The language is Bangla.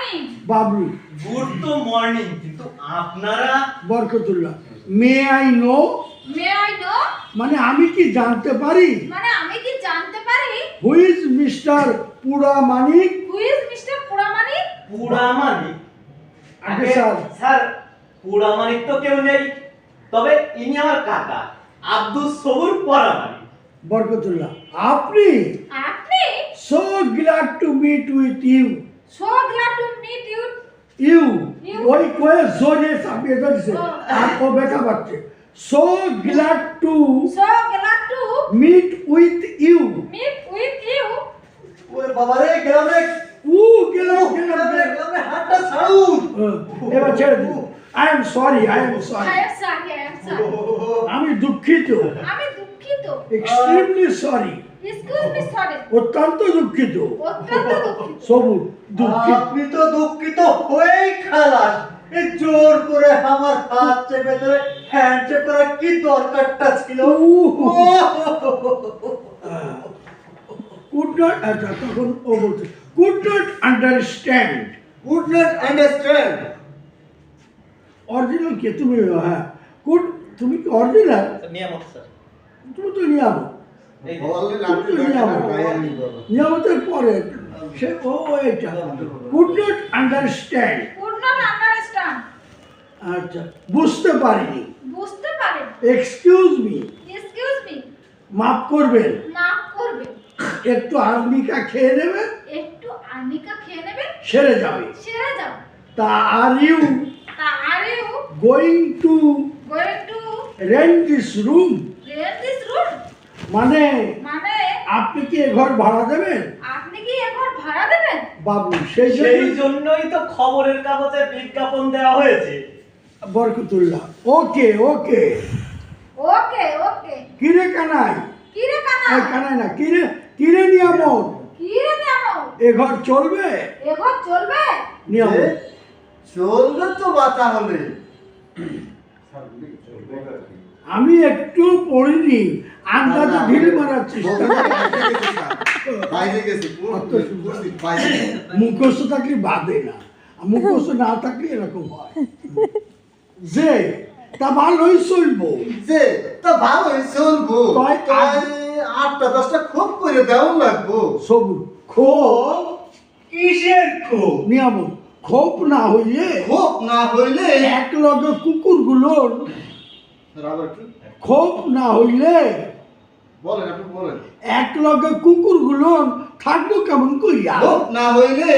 মর্নিং। বাবলু গুড তো মর্নিং, কিন্তু আপনারা Barkatullah. May I know may I know মানে আমি কি জানতে পারি মানে আমি কি জানতে পারি হু ইজ মিস্টার পুরা মানিক? Who is mister পুরামানিক? পুরামানিক? আগে স্যার। স্যার, পুরামানিক তো কেউ নেই, তবে ইনি আমার কাকা আব্দুল সবুর পরামানিক। বরকতুল্লাহ আপনি? আপনি? So glad to meet with you. So glad to meet you. You You. ওই কয়ে জোরে চাপিয়ে ধরছে Oh. আর ও বেটা পাচ্ছে। So glad to so glad to meet with you. Meet with you. ওরে বাবা রে, গেলাম রে, গেলাম গেলাম রে, হাতটা ছাড়ুন। এবার ছেড়ে দিন। I am sorry, I am I sorry. Am sorry, I am sorry. আমি দুঃখিত, আমি দুঃখিত। Extremely sorry, excuse me, sorry. অত্যন্ত দুঃখিত। অত্যন্ত দুঃখিত। সবুজ দুঃখিত। আপনি তো দুঃখিত হয়েই খালাস। এই জোর করে আমার হাত চেপে ধরে হ্যান্ডশেক করার কি দরকারটা ছিল? কুড নট, আচ্ছা তখন ও বলছে could not understand. Would not understand. Original কে তুমি? হ্যাঁ কুড, তুমি কি অরিজিনাল? নিয়ামত স্যার। তুমি তো নিয়ামত। নিয়ামতের পরে সে ও এটা could not understand. Could not understand. আচ্ছা বুঝতে পারিনি। বুঝতে পারেন। এক্সকিউজ মি, এক্সকিউজ মি, মাফ করবেন, মাফ করবেন। একটু আর্নিকা খেয়ে নেবে, একটু আর্নিকা খেয়ে নেবেন, সেরে যাবে। সেরে যাও। তা আর ইউ তা are you going to going to rent this room? Rent this room? মানে মানে আপনি কি এ ঘর ভাড়া দেবেন? আপনি কি এ ঘর ভাড়া দেবেন? বাবু সেই সেই জন্য জন্যই তো খবরের কাগজে বিজ্ঞাপন দেওয়া হয়েছে। বরকতুল্লাহ ওকে ওকে। ওকে ওকে। কিরে কানাই? কি রে কানা? এই কানাই না, কিরে নিয়ামত, কি রে নিয়ামত? এ ঘর চলবে? এ ঘর চলবে? নিয়ামত চলবে তো বাতা হলে। আমি একটু পড়িনি, আন্দাজে ঢিল মারার চেষ্টা মুখস্থ থাকলে বাদে না, মুখস্থ না থাকলে এরকম হয়। যে তা ভালোই চলবো, যে তা ভালোই চলবো। কয় আটটা দশটা খুব করে দেওয়া লাগবো। সবুজ ক্ষোভ, কিসের ক্ষোভ? নিয়ামত ক্ষোভ না হইলে খুব না হইলে এক লগে কুকুরগুলোর ক্ষোভ না হইলে বলেন, আপনি বলেন। এক লগে কুকুরগুলোর থাকবো কেমন করিয়া? খুব না হইলে